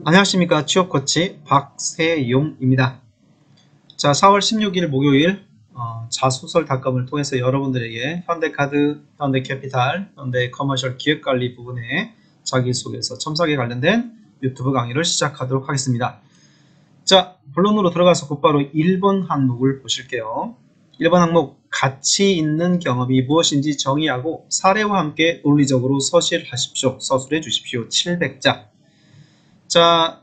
안녕하십니까. 취업코치 박세용입니다. 자, 4월 16일 목요일 자소설닷컴을 통해서 여러분들에게 현대카드, 현대캐피탈, 현대커머셜 기획관리 부분에 자기소개서 첨삭에 관련된 유튜브 강의를 시작하도록 하겠습니다. 자, 본론으로 들어가서 곧바로 1번 항목을 보실게요. 1번 항목, 가치 있는 경험이 무엇인지 정의하고 사례와 함께 논리적으로 서술하십시오. 서술해 주십시오. 700자. 자,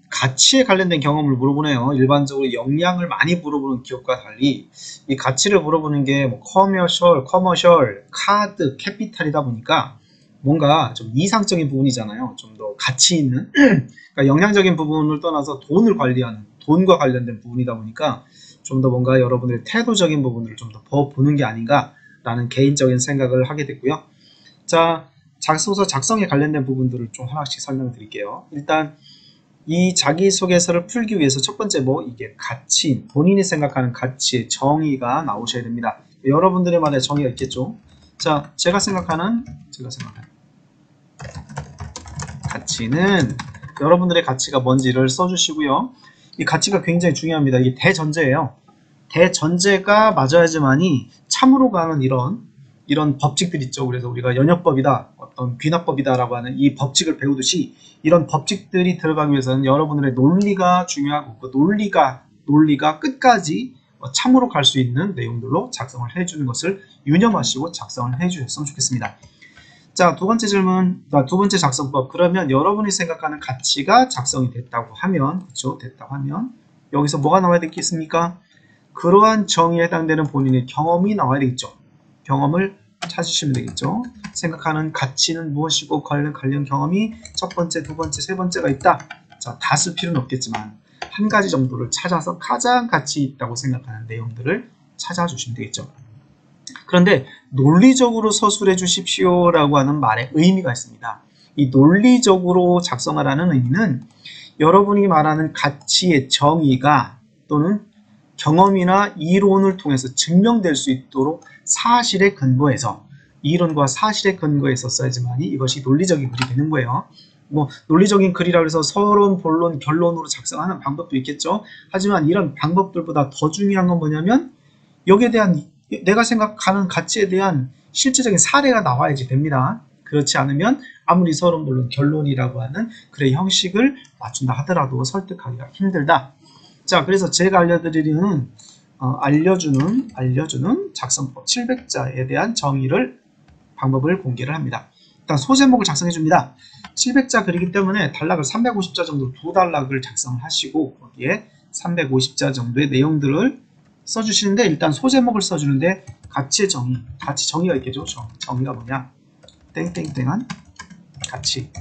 가치에 관련된 경험을 물어보네요. 일반적으로 역량을 많이 물어보는 기업과 달리 이 가치를 물어보는 게 뭐 커머셜, 카드, 캐피탈이다 보니까 뭔가 좀 이상적인 부분이잖아요. 좀 더 가치 있는 그러니까 역량적인 부분을 떠나서 돈을 관리하는, 돈과 관련된 부분이다 보니까 좀 더 뭔가 여러분들의 태도적인 부분을 좀 더 보는 게 아닌가라는 개인적인 생각을 하게 됐고요. 자, 자소서 작성에 관련된 부분들을 좀 하나씩 설명을 드릴게요. 일단 이 자기소개서를 풀기 위해서 첫 번째 이게 가치, 본인이 생각하는 가치의 정의가 나오셔야 됩니다. 여러분들의만의 정의가 있겠죠. 자, 제가 생각하는 가치는 여러분들의 가치가 뭔지를 써주시고요. 이 가치가 굉장히 중요합니다. 이게 대전제예요. 대전제가 맞아야지만이 참으로 가는 이런 법칙들 있죠. 그래서 우리가 연역법이다, 어떤 귀납법이다라고 하는 이 법칙을 배우듯이 이런 법칙들이 들어가기 위해서는 여러분들의 논리가 중요하고 그 논리가 끝까지 참으로 갈 수 있는 내용들로 작성을 해주는 것을 유념하시고 작성을 해주셨으면 좋겠습니다. 자, 두 번째 질문, 두 번째 작성법. 그러면 여러분이 생각하는 가치가 작성이 됐다고 하면, 그렇죠? 됐다고 하면 여기서 뭐가 나와야 되겠습니까? 그러한 정의에 해당되는 본인의 경험이 나와야 되겠죠. 경험을 찾으시면 되겠죠. 생각하는 가치는 무엇이고 관련 경험이 첫 번째, 두 번째, 세 번째가 있다. 자, 다 쓸 필요는 없겠지만 한 가지 정도를 찾아서 가장 가치 있다고 생각하는 내용들을 찾아주시면 되겠죠. 그런데 논리적으로 서술해 주십시오 라고 하는 말에 의미가 있습니다. 이 논리적으로 작성하라는 의미는 여러분이 말하는 가치의 정의가 또는 경험이나 이론을 통해서 증명될 수 있도록 사실에 근거해서, 이론과 사실에 근거해서 써야지만이 이것이 논리적인 글이 되는 거예요. 논리적인 글이라고 해서 서론, 본론, 결론으로 작성하는 방법도 있겠죠. 하지만 이런 방법들보다 더 중요한 건 뭐냐면 여기에 대한 내가 생각하는 가치에 대한 실제적인 사례가 나와야지 됩니다. 그렇지 않으면 아무리 서론, 본론, 결론이라고 하는 글의 형식을 맞춘다 하더라도 설득하기가 힘들다. 자, 그래서 제가 알려주는 작성법 700자에 대한 방법을 공개를 합니다. 일단 소제목을 작성해 줍니다. 700자 글이기 때문에 단락을 350자 정도 두 단락을 작성을 하시고 거기에 350자 정도의 내용들을 써주시는데, 일단 소제목을 써주는데 가치 정의가 있겠죠. 정의가 뭐냐? 땡땡땡한 가치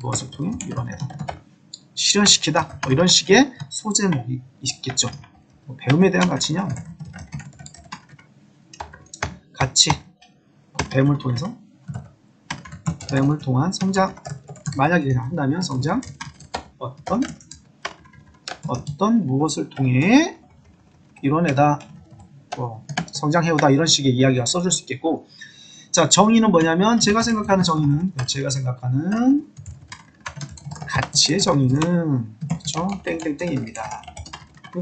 무엇을 통해 이뤄내다, 실현시키다, 이런 식의 소제목이 있겠죠. 배움에 대한 가치냐? 가치, 배움을 통한 성장, 만약에 한다면 성장, 어떤 무엇을 통해 이뤄내다, 성장해오다, 이런 식의 이야기가 써줄 수 있겠고, 자, 정의는 뭐냐면 제가 생각하는 가치의 정의는 그렇죠? 땡땡땡입니다.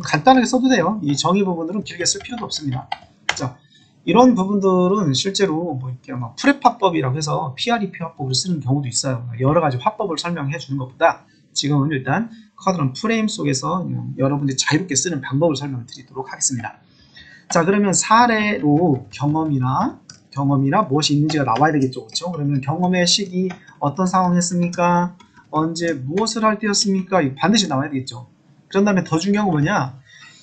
간단하게 써도 돼요. 이 정의 부분들은 길게 쓸 필요도 없습니다. 자, 이런 부분들은 실제로 이렇게 프랩 화법이라고 해서 PREP 화법을 쓰는 경우도 있어요. 여러 가지 화법을 설명해 주는 것보다 지금은 일단 쿼드런 프레임 속에서 여러분들이 자유롭게 쓰는 방법을 설명드리도록 하겠습니다. 자, 그러면 사례로 경험이나 무엇이 있는지가 나와야 되겠죠. 그렇죠? 그러면 경험의 시기, 어떤 상황이었습니까? 언제, 무엇을 할 때였습니까? 반드시 나와야 되겠죠. 그런 다음에 더 중요한 건 뭐냐?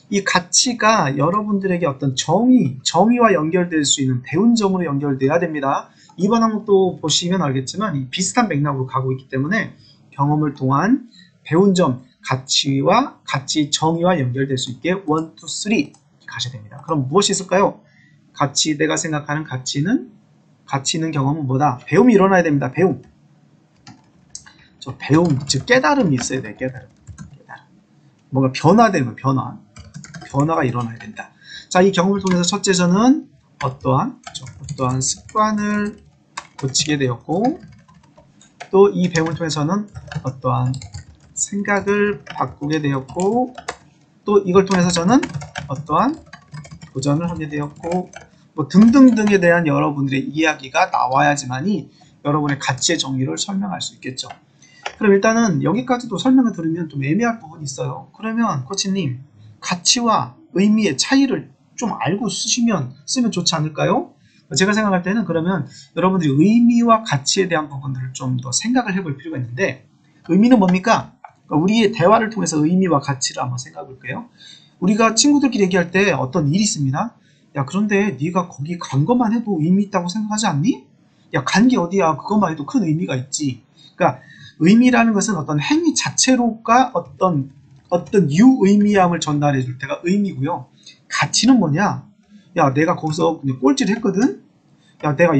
이 가치가 여러분들에게 어떤 정의와 연결될 수 있는 배운 점으로 연결돼야 됩니다. 이번 항목도 보시면 알겠지만 이 비슷한 맥락으로 가고 있기 때문에 경험을 통한 배운 점, 가치 정의와 연결될 수 있게 1, 2, 3 가셔야 됩니다. 그럼 무엇이 있을까요? 내가 생각하는 가치 있는 경험은 뭐다? 배움이 일어나야 됩니다. 배움, 즉 깨달음이 있어야 돼요. 깨달음. 뭔가 변화되는 변화가 일어나야 된다. 자, 이 경험을 통해서 첫째 저는 어떠한 습관을 고치게 되었고, 또 이 배움을 통해서는 어떠한 생각을 바꾸게 되었고, 또 이걸 통해서 저는 어떠한 도전을 하게 되었고, 뭐 등등등에 대한 여러분들의 이야기가 나와야지만이 여러분의 가치의 정의를 설명할 수 있겠죠. 그럼 일단은 여기까지도 설명을 들으면 좀 애매할 부분이 있어요. 그러면 코치님, 가치와 의미의 차이를 좀 알고 쓰면 좋지 않을까요? 제가 생각할 때는 그러면 여러분들이 의미와 가치에 대한 부분들을 좀 더 생각을 해볼 필요가 있는데, 의미는 뭡니까? 우리의 대화를 통해서 의미와 가치를 한번 생각해 볼게요. 우리가 친구들끼리 얘기할 때 어떤 일이 있습니다. 야, 그런데 네가 거기 간 것만 해도 의미 있다고 생각하지 않니? 야, 간 게 어디야? 그것만 해도 큰 의미가 있지. 그러니까 의미라는 것은 어떤 행위 자체로가 어떤 유의미함을 전달해 줄 때가 의미고요. 가치는 뭐냐? 야, 내가 거기서 그냥 꼴찌를 했거든? 야, 내가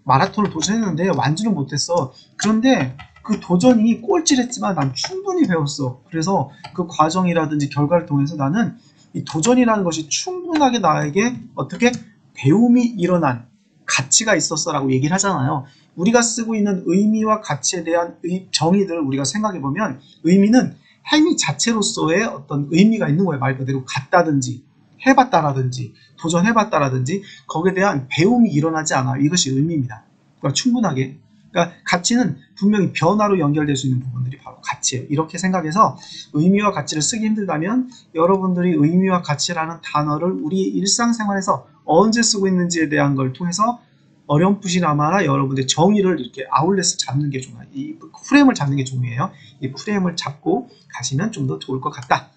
마라톤을 도전했는데 완주는 못했어. 그런데 그 도전이 꼴찌를 했지만 난 충분히 배웠어. 그래서 그 과정이라든지 결과를 통해서 나는 이 도전이라는 것이 충분하게 나에게 어떻게 배움이 일어난 가치가 있었어 라고 얘기를 하잖아요. 우리가 쓰고 있는 의미와 가치에 대한 정의들을 우리가 생각해 보면, 의미는 행위 자체로서의 어떤 의미가 있는 거예요. 말 그대로 갔다든지 해봤다라든지 도전해봤다라든지 거기에 대한 배움이 일어나지 않아요. 이것이 의미입니다. 그러니까 충분하게. 그러니까 가치는 분명히 변화로 연결될 수 있는 부분들이 바로 가치예요. 이렇게 생각해서 의미와 가치를 쓰기 힘들다면 여러분들이 의미와 가치라는 단어를 우리 일상생활에서 언제 쓰고 있는지에 대한 걸 통해서 어렴풋이나마 여러분들의 정의를 이렇게 아울렛을 잡는 게 중요해요. 이 프레임을 잡는 게 중요해요. 이 프레임을 잡고 가시면 좀 더 좋을 것 같다.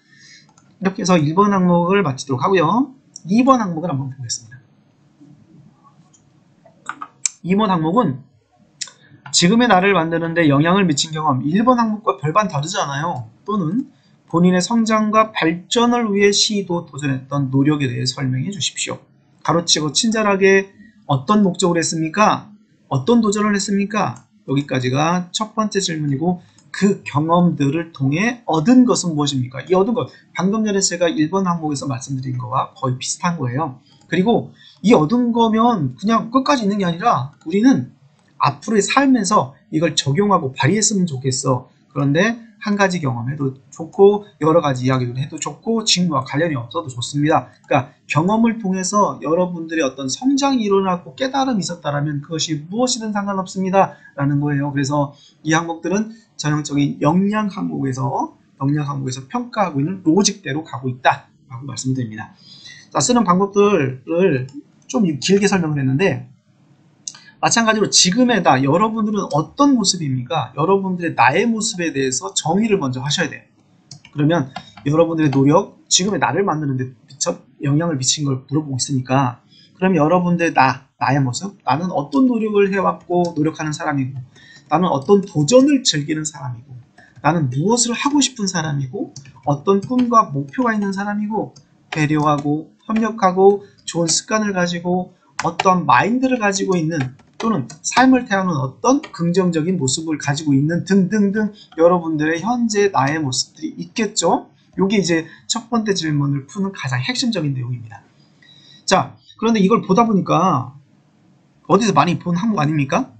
이렇게 해서 1번 항목을 마치도록 하고요. 2번 항목을 한번 보겠습니다. 2번 항목은 지금의 나를 만드는데 영향을 미친 경험. 1번 항목과 별반 다르지 않아요. 또는 본인의 성장과 발전을 위해 시도 도전했던 노력에 대해 설명해 주십시오. 가로치고 친절하게 어떤 목적으로 했습니까? 어떤 도전을 했습니까? 여기까지가 첫 번째 질문이고, 그 경험들을 통해 얻은 것은 무엇입니까? 이 얻은 것, 방금 전에 제가 1번 항목에서 말씀드린 거와 거의 비슷한 거예요. 그리고 이 얻은 거면 그냥 끝까지 있는 게 아니라 우리는 앞으로의 삶에서 이걸 적용하고 발휘했으면 좋겠어. 그런데 한 가지 경험해도 좋고 여러 가지 이야기를 해도 좋고 직무와 관련이 없어도 좋습니다. 그러니까 경험을 통해서 여러분들의 어떤 성장이 일어나고 깨달음이 있었다면 그것이 무엇이든 상관없습니다 라는 거예요. 그래서 이 항목들은 전형적인 역량 항목에서 평가하고 있는 로직대로 가고 있다 라고 말씀드립니다. 자, 쓰는 방법들을 좀 길게 설명을 했는데, 마찬가지로 지금의 나, 여러분들은 어떤 모습입니까? 여러분들의 나의 모습에 대해서 정의를 먼저 하셔야 돼요. 그러면 여러분들의 노력, 지금의 나를 만드는 데 영향을 미친 걸 물어보고 있으니까, 그럼 여러분들의 나의 모습, 나는 어떤 노력을 해왔고 노력하는 사람이고, 나는 어떤 도전을 즐기는 사람이고, 나는 무엇을 하고 싶은 사람이고, 어떤 꿈과 목표가 있는 사람이고, 배려하고 협력하고 좋은 습관을 가지고 어떤 마인드를 가지고 있는, 또는 삶을 태우는 어떤 긍정적인 모습을 가지고 있는 등등등 여러분들의 현재 나의 모습들이 있겠죠. 이게 이제 첫 번째 질문을 푸는 가장 핵심적인 내용입니다. 자, 그런데 이걸 보다 보니까 어디서 많이 본 항목 아닙니까?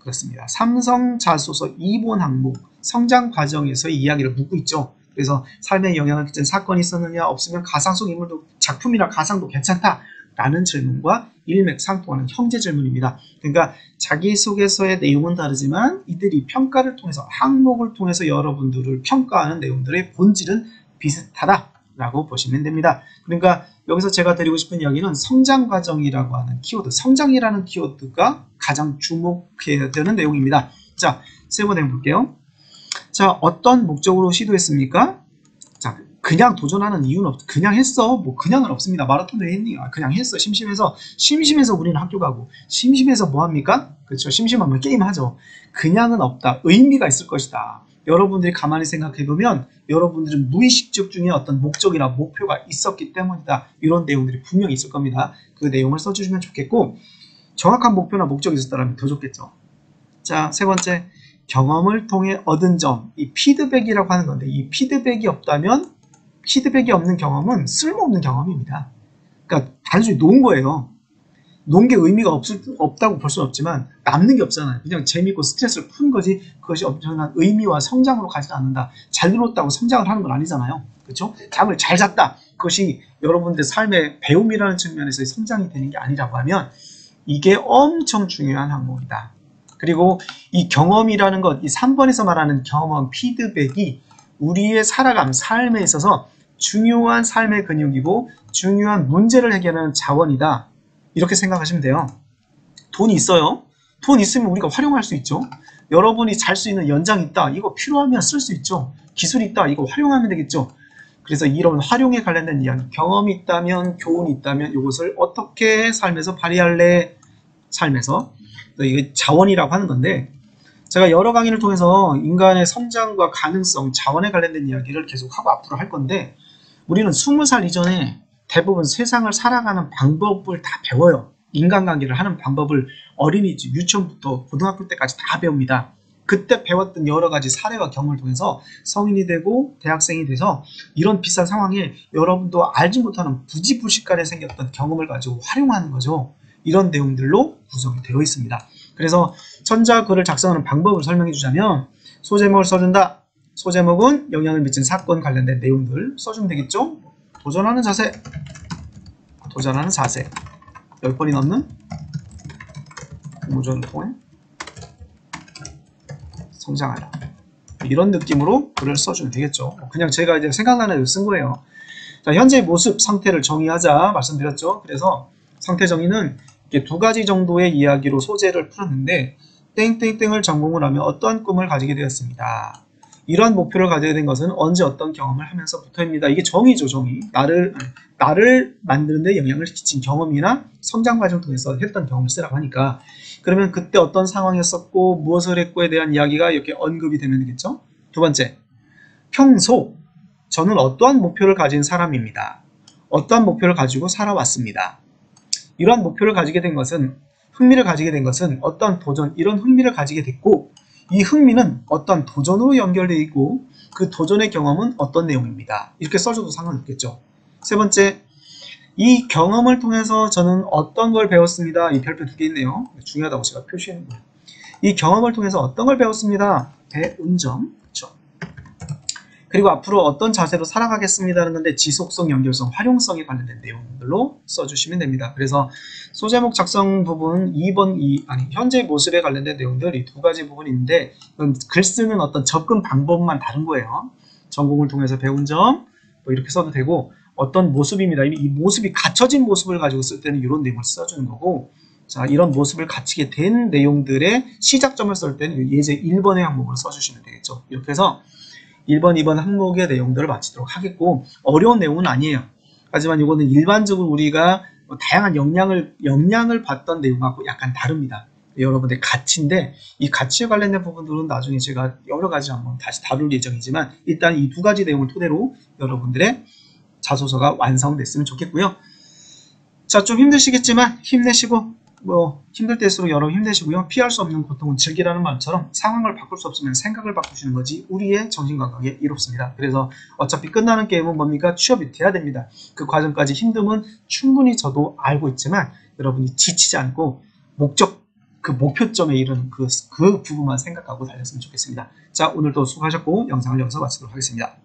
그렇습니다. 삼성 자소서 2번 항목 성장 과정에서의 이야기를 묻고 있죠. 그래서 삶에 영향을 끼친 사건이 있었느냐, 없으면 가상 속 인물도 작품이나 가상도 괜찮다 라는 질문과 일맥상통하는 형제 질문입니다. 그러니까 자기소개서의 내용은 다르지만 이들이 평가를 통해서, 항목을 통해서 여러분들을 평가하는 내용들의 본질은 비슷하다라고 보시면 됩니다. 그러니까 여기서 제가 드리고 싶은 이야기는 성장 과정이라고 하는 키워드, 성장이라는 키워드가 가장 주목해야 되는 내용입니다. 자, 세 번째 볼게요. 자, 어떤 목적으로 시도했습니까? 자, 그냥 도전하는 이유는 없어. 그냥 했어. 뭐 그냥은 없습니다. 마라톤 왜 했니? 그냥 했어. 심심해서 우리는 학교 가고, 심심해서 뭐 합니까? 그렇죠. 심심하면 게임하죠. 그냥은 없다. 의미가 있을 것이다. 여러분들이 가만히 생각해 보면 여러분들은 무의식적 중에 어떤 목적이나 목표가 있었기 때문이다. 이런 내용들이 분명히 있을 겁니다. 그 내용을 써주시면 좋겠고, 정확한 목표나 목적이 있었다면 더 좋겠죠. 자, 세 번째, 경험을 통해 얻은 점, 이 피드백이라고 하는 건데, 이 피드백이 없다면, 피드백이 없는 경험은 쓸모없는 경험입니다. 그러니까 단순히 놓은 거예요. 논 게 의미가 없다고 볼 수는 없지만 남는 게 없잖아요. 그냥 재밌고 스트레스를 푸는 거지 그것이 엄청난 의미와 성장으로 가지 않는다. 잘 놀았다고 성장을 하는 건 아니잖아요. 그렇죠? 잠을 잘 잤다. 그것이 여러분들 삶의 배움이라는 측면에서의 성장이 되는 게 아니라고 하면 이게 엄청 중요한 항목이다. 그리고 이 경험이라는 것, 이 3번에서 말하는 경험, 피드백이 우리의 살아감, 삶에 있어서 중요한 삶의 근육이고 중요한 문제를 해결하는 자원이다. 이렇게 생각하시면 돼요. 돈이 있어요. 돈 있으면 우리가 활용할 수 있죠. 여러분이 잘 수 있는 연장이 있다. 이거 필요하면 쓸 수 있죠. 기술이 있다. 이거 활용하면 되겠죠. 그래서 이런 활용에 관련된 이야기, 경험이 있다면, 교훈이 있다면 이것을 어떻게 삶에서 발휘할래? 삶에서. 이게 자원이라고 하는 건데 제가 여러 강의를 통해서 인간의 성장과 가능성, 자원에 관련된 이야기를 계속하고 앞으로 할 건데 우리는 20살 이전에 대부분 세상을 살아가는 방법을 다 배워요. 인간관계를 하는 방법을 어린이집, 유치원부터 고등학교 때까지 다 배웁니다. 그때 배웠던 여러 가지 사례와 경험을 통해서 성인이 되고 대학생이 돼서 이런 비싼 상황에 여러분도 알지 못하는 부지불식간에 생겼던 경험을 가지고 활용하는 거죠. 이런 내용들로 구성이 되어 있습니다. 그래서 천자글을 작성하는 방법을 설명해 주자면 소제목을 써준다. 소제목은 영향을 미친 사건 관련된 내용들 써주면 되겠죠. 도전하는 자세, 도전하는 자세, 10번이 넘는 공모전을 통해 성장하라. 이런 느낌으로 글을 써주면 되겠죠. 그냥 제가 이제 생각나는 대로 쓴 거예요. 자, 현재 모습, 상태를 정의하자 말씀드렸죠. 그래서 상태 정의는 이렇게 두 가지 정도의 이야기로 소재를 풀었는데 땡땡땡을 전공을 하며 어떠한 꿈을 가지게 되었습니다. 이러한 목표를 가져야 된 것은 언제 어떤 경험을 하면서부터입니다. 이게 정의죠, 정의. 나를 만드는 데 영향을 끼친 경험이나 성장 과정을 통해서 했던 경험을 쓰라고 하니까 그러면 그때 어떤 상황이었었고 무엇을 했고에 대한 이야기가 이렇게 언급이 되면 되겠죠. 두 번째, 평소 저는 어떠한 목표를 가진 사람입니다. 어떠한 목표를 가지고 살아왔습니다. 이러한 목표를 가지게 된 것은 흥미를 가지게 된 것은 어떤 도전, 이런 흥미를 가지게 됐고 이 흥미는 어떤 도전으로 연결되어 있고 그 도전의 경험은 어떤 내용입니다. 이렇게 써줘도 상관없겠죠. 세 번째, 이 경험을 통해서 저는 어떤 걸 배웠습니다. 이 별표 2개 있네요. 중요하다고 제가 표시하는 거예요. 이 경험을 통해서 어떤 걸 배웠습니다. 배운 점. 그렇죠. 그리고 앞으로 어떤 자세로 살아가겠습니다는 건데 지속성, 연결성, 활용성에 관련된 내용들로 써주시면 됩니다. 그래서 소제목 작성 부분 2번, 현재 모습에 관련된 내용들 이 두 가지 부분인데 글 쓰는 어떤 접근 방법만 다른 거예요. 전공을 통해서 배운 점, 뭐 이렇게 써도 되고 어떤 모습입니다. 이 모습이 갖춰진 모습을 가지고 쓸 때는 이런 내용을 써주는 거고 자, 이런 모습을 갖추게 된 내용들의 시작점을 쓸 때는 예제 1번의 항목을 써주시면 되겠죠. 이렇게 해서 1번, 2번 항목의 내용들을 마치도록 하겠고 어려운 내용은 아니에요. 하지만 이거는 일반적으로 우리가 다양한 영향을 받던 내용하고 약간 다릅니다. 여러분들의 가치인데 이 가치에 관련된 부분들은 나중에 제가 여러 가지 한번 다시 다룰 예정이지만 일단 이 두 가지 내용을 토대로 여러분들의 자소서가 완성됐으면 좋겠고요. 자, 좀 힘드시겠지만 힘내시고 힘들 때일수록 여러분 힘내시고요. 피할 수 없는 고통은 즐기라는 말처럼 상황을 바꿀 수 없으면 생각을 바꾸시는 거지 우리의 정신건강에 이롭습니다. 그래서 어차피 끝나는 게임은 뭡니까? 취업이 돼야 됩니다. 그 과정까지 힘듦은 충분히 저도 알고 있지만 여러분이 지치지 않고 그 목표점에 이르는 그 부분만 생각하고 달렸으면 좋겠습니다. 자, 오늘도 수고하셨고 영상을 여기서 마치도록 하겠습니다.